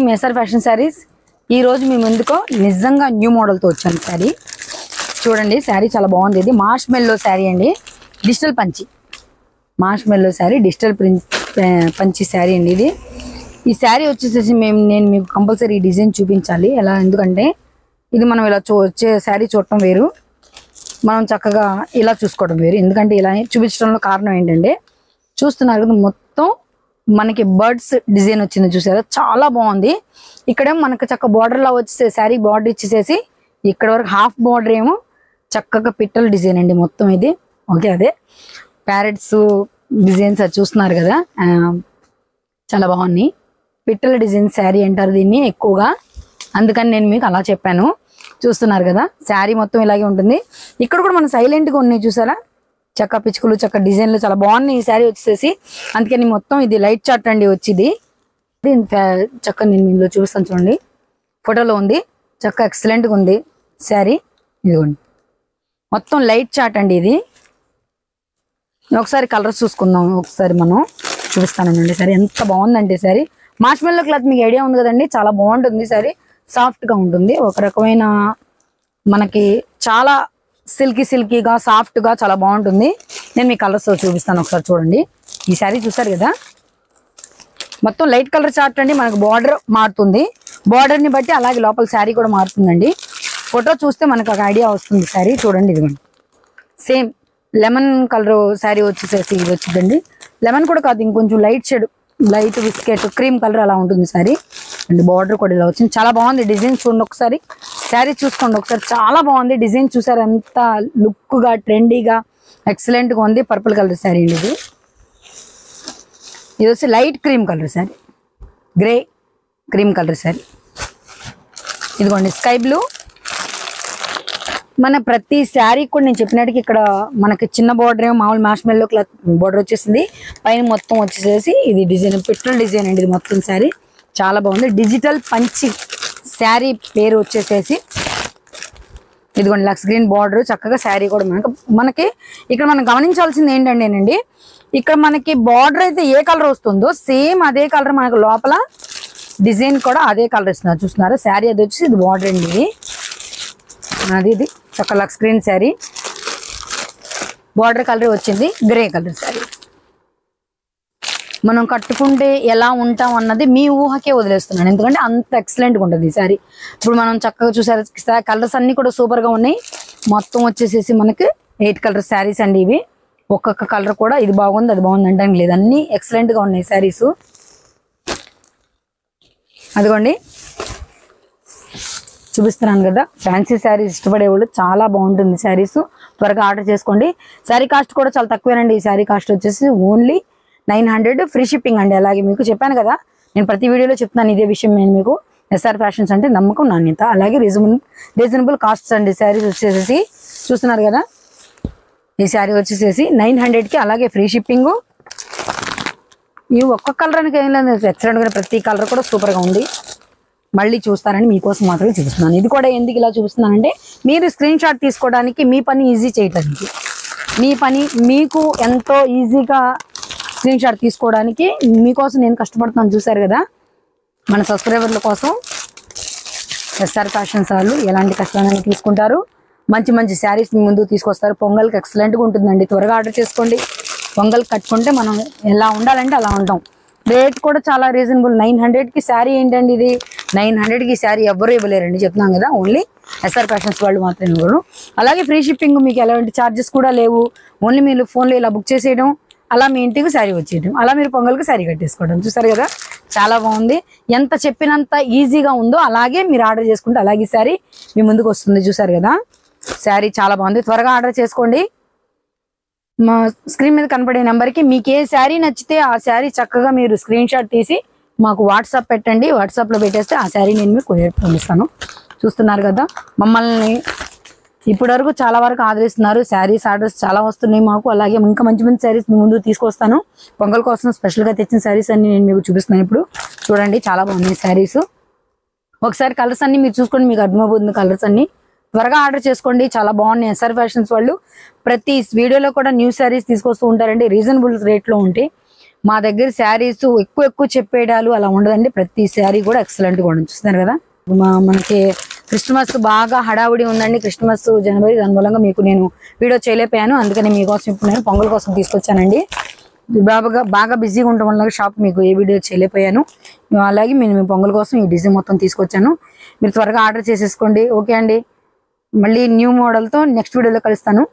మేసర్ fashion saris ఈ రోజు మీ ముందుకు నిజంగా న్యూ మోడల్ తో వచ్చాను శారీ చూడండి శారీ చాలా బాగుంది ఇది మార్ష్ మెల్లో శారీ అండి డిజిటల్ పంచి మార్ష్ మెల్లో శారీ డిజిటల్ పంచి శారీ అండి ఇది ఈ శారీ వచ్చేసి నేను మీకు కంపల్సరీ డిజైన్ చూపించాలి ఎలా ఎందుకంటే ఇది మనం ఇలా వచ్చే శారీ చూడటం వేరు మనం చక్కగా ఇలా చూసుకోవడం వేరు ఎందుకంటే ఇలా చూపించడంలో కారణం ఏంటంటే చూస్తున్నారు కదా మొత్తం మనకి బర్డ్స్ డిజైన్ వచ్చింది చూసారా చాలా బాగుంది ఇక్కడేమో మనకి చక్క బార్డర్ లా వచ్చేసి శారీ బార్డర్ ఇచ్చేసేసి ఇక్కడ వరకు హాఫ్ బార్డర్ ఏమో చక్కగా పిట్టల డిజైన్ అండి మొత్తం ఇది ఓకే అదే ప్యారెట్స్ డిజైన్స్ అది చూస్తున్నారు కదా చాలా బాగున్నాయి పిట్టల డిజైన్ శారీ అంటారు దీన్ని ఎక్కువగా అందుకని నేను మీకు అలా చెప్పాను చూస్తున్నారు కదా శారీ మొత్తం ఇలాగే ఉంటుంది ఇక్కడ కూడా మన సైలెంట్గా ఉన్నాయి చూసారా చక్క పిచ్చుకలు చక్క డిజైన్లు చాలా బాగున్నాయి ఈ శారీ వచ్చేసి అందుకని మొత్తం ఇది లైట్ చార్ట్ అండి వచ్చింది చక్క నేను ఇందులో చూపిస్తాను చూడండి ఫోటోలో ఉంది చక్క ఎక్సలెంట్గా ఉంది శారీ ఇదిగోండి మొత్తం లైట్ చార్ట్ అండి ఇది ఒకసారి కలర్స్ చూసుకుందాం ఒకసారి మనం చూపిస్తానండి శారీ ఎంత బాగుందండి శారీ మార్ష్ మెల్లో క్లాత్ మీకు ఐడియా ఉంది కదండి చాలా బాగుంటుంది శారీ సాఫ్ట్గా ఉంటుంది ఒక రకమైన మనకి చాలా సిల్కీగా సాఫ్ట్గా చాలా బాగుంటుంది నేను మీ కలర్స్ చూపిస్తాను ఒకసారి చూడండి ఈ శారీ చూసారు కదా మొత్తం లైట్ కలర్ చార్ట్ అండి మనకు బార్డర్ మారుతుంది బార్డర్ని బట్టి అలాగే లోపల శారీ కూడా మారుతుందండి ఫోటో చూస్తే మనకు ఒక ఐడియా వస్తుంది శారీ చూడండి ఇదిగోండి సేమ్ లెమన్ కలర్ శారీ వచ్చేసేసి ఇది వచ్చిందండి లెమన్ కూడా కాదు ఇంకొంచెం light shade light biscuit cream colour అలా ఉంటుంది శారీ అండ్ బార్డర్ కూడా ఇలా వచ్చింది చాలా బాగుంది డిజైన్ చూడండి ఒకసారి శారీ చూసుకోండి ఒకసారి చాలా బాగుంది డిజైన్ చూసారు ఎంత లుక్గా ట్రెండీగా ఎక్సలెంట్గా ఉంది పర్పుల్ కలర్ శారీ అండి ఇది వచ్చి light cream colour sari grey cream colour sari ఇదిగోండి స్కై బ్లూ మన ప్రతి శారీ కూడా నేను చెప్పినట్టుగా ఇక్కడ మనకి చిన్న బార్డర్ ఏమో మామూలు మార్ష్ మెల్లో క్లాత్ బార్డర్ వచ్చేసింది పైన మొత్తం వచ్చేసేసి ఇది డిజైన్ పిట్రల్ డిజైన్ అండి ఇది మొత్తం శారీ చాలా బాగుంది డిజిటల్ పంచి శారీ పేరు వచ్చేసేసి ఇదిగోండి లక్స్ గ్రీన్ బార్డర్ చక్కగా శారీ కూడా మనకి ఇక్కడ మనం గమనించాల్సింది ఏంటంటేనండి ఇక్కడ మనకి బార్డర్ అయితే ఏ కలర్ వస్తుందో సేమ్ అదే కలర్ మనకు లోపల డిజైన్ కూడా అదే కలర్ ఇస్తున్నారు చూస్తున్నారా శారీ అది వచ్చి ఇది బార్డర్ అండి ఇది ఇది చక్క lux green sari border colour వచ్చింది గ్రే కలర్ శారీ మనం కట్టుకుంటే ఎలా ఉంటాం అన్నది మీ ఊహకే వదిలేస్తున్నాను ఎందుకంటే అంత ఎక్సలెంట్గా ఉంటుంది ఈ శారీ ఇప్పుడు మనం చక్కగా చూసారు కలర్స్ అన్ని కూడా సూపర్గా ఉన్నాయి మొత్తం వచ్చేసేసి మనకి 8 కలర్ శారీస్ అండి ఇవి ఒక్కొక్క కలర్ కూడా ఇది బాగుంది అది బాగుంది అంటే లేదు అన్ని ఎక్సలెంట్గా ఉన్నాయి శారీస్ అదిగోండి చూపిస్తున్నాను కదా ఫ్యాన్సీ శారీస్ ఇష్టపడేవాళ్ళు చాలా బాగుంటుంది శారీస్ త్వరగా ఆర్డర్ చేసుకోండి శారీ కాస్ట్ కూడా చాలా తక్కువేనండి ఈ శారీ కాస్ట్ వచ్చేసి ఓన్లీ 900 ఫ్రీ షిప్పింగ్ అండి అలాగే మీకు చెప్పాను కదా నేను ప్రతి వీడియోలో చెప్తున్నాను ఇదే విషయం నేను మీకు ఎస్ఆర్ ఫ్యాషన్స్ అంటే నమ్మకం నాణ్యత అలాగే రీజనబుల్ కాస్ట్స్ అండి శారీస్ వచ్చేసేసి చూస్తున్నారు కదా ఈ శారీ వచ్చేసేసి 900కి అలాగే ఫ్రీ షిప్పింగ్ ఇవి ఒక్కొక్క కలర్ అని ఏం లేదు ఎక్సలెంట్గా ప్రతి కలర్ కూడా సూపర్గా ఉంది మళ్ళీ చూస్తారని మీకోసం మాత్రమే చూపిస్తున్నాను ఇది కూడా ఎందుకు ఇలా చూపిస్తున్నానంటే మీరు స్క్రీన్ షాట్ తీసుకోవడానికి మీ పని ఈజీ చేయడానికి మీ పని మీకు ఎంతో ఈజీగా స్క్రీన్ షాట్ తీసుకోవడానికి మీకోసం నేను కష్టపడుతున్నాను చూసారు కదా మన సబ్స్క్రైబర్ల కోసం ఎస్ఆర్ ఫ్యాషన్స్ వాళ్ళు ఎలాంటి కష్టాన్ని తీసుకుంటారు మంచి మంచి శారీస్ మీ ముందుకు తీసుకొస్తారు పొంగల్కి ఎక్సలెంట్గా ఉంటుందండి త్వరగా ఆర్డర్ చేసుకోండి పొంగల్ కట్టుకుంటే మనం ఎలా ఉండాలంటే అలా ఉంటాం రేట్ కూడా చాలా రీజనబుల్ 900కి శారీ ఏంటండి ఇది 900కి శారీ ఎవ్వరూ ఇవ్వలేరండి చెప్తున్నాం కదా ఓన్లీ ఎస్ఆర్ ఫ్యాషన్స్ వాళ్ళు మాత్రమే ఇవ్వరు అలాగే ఫ్రీ షిప్పింగ్ మీకు ఎలాంటి ఛార్జెస్ కూడా లేవు ఓన్లీ మీరు ఫోన్లో ఇలా బుక్ చేసేయడం అలా మీ ఇంటికి శారీ వచ్చేయడం అలా మీరు పొంగల్కి శారీ కట్టేసుకోవడం చూసారు కదా చాలా బాగుంది ఎంత చెప్పినంత ఈజీగా ఉందో అలాగే మీరు ఆర్డర్ చేసుకుంటే అలాగే శారీ మీ ముందుకు వస్తుంది చూసారు కదా శారీ చాలా బాగుంది త్వరగా ఆర్డర్ చేసుకోండి మా స్క్రీన్ మీద కనపడే నెంబర్కి మీకు ఏ శారీ నచ్చితే ఆ శారీ చక్కగా మీరు స్క్రీన్ షాట్ తీసి మాకు వాట్సాప్ పెట్టండి వాట్సాప్లో పెట్టేస్తే ఆ శారీ నేను మీకు కొరియర్ పంపిస్తాను చూస్తున్నారు కదా మమ్మల్ని ఇప్పటి వరకు చాలా వరకు ఆదరిస్తున్నారు శారీస్ ఆర్డర్స్ చాలా వస్తున్నాయి మాకు అలాగే ఇంకా మంచి మంచి శారీస్ మీ ముందు తీసుకొస్తాను పొంగల్ కోసం స్పెషల్గా తెచ్చిన శారీస్ అన్ని నేను మీకు చూపిస్తున్నాను ఇప్పుడు చూడండి చాలా బాగున్నాయి శారీస్ ఒకసారి కలర్స్ అన్ని మీరు చూసుకోండి మీకు అర్థమైపోతుంది కలర్స్ అన్ని త్వరగా ఆర్డర్ చేసుకోండి చాలా బాగున్నాయి ఎస్ఆర్ ఫ్యాషన్స్ వాళ్ళు ప్రతి వీడియోలో కూడా న్యూ శారీస్ తీసుకొస్తూ ఉంటారండి రీజనబుల్ రేట్లో ఉంటాయి మా దగ్గర శారీస్ ఎక్కువ చెప్పేయడాలు అలా ఉండదండి. ప్రతి శారీ కూడా ఎక్సలెంట్గా ఉండదు. చూస్తున్నారు కదా, మనకి క్రిస్మస్ బాగా హడావుడి ఉందండి. క్రిస్మస్ జనవరి, దాని మూలంగా మీకు నేను వీడియో చేయలేకపోయాను. అందుకని మీకోసం ఇప్పుడు నేను పొంగల్ కోసం తీసుకొచ్చానండి. బాగా బిజీగా ఉండడం వల్ల షాప్ మీకు ఏ వీడియో చేయలేకపోయాను. అలాగే నేను పొంగల్ కోసం ఈ డిజైన్ మొత్తం తీసుకొచ్చాను. మీరు త్వరగా ఆర్డర్ చేసేసుకోండి. ఓకే అండి, మళ్ళీ న్యూ మోడల్తో నెక్స్ట్ వీడియోలో కలుస్తాను.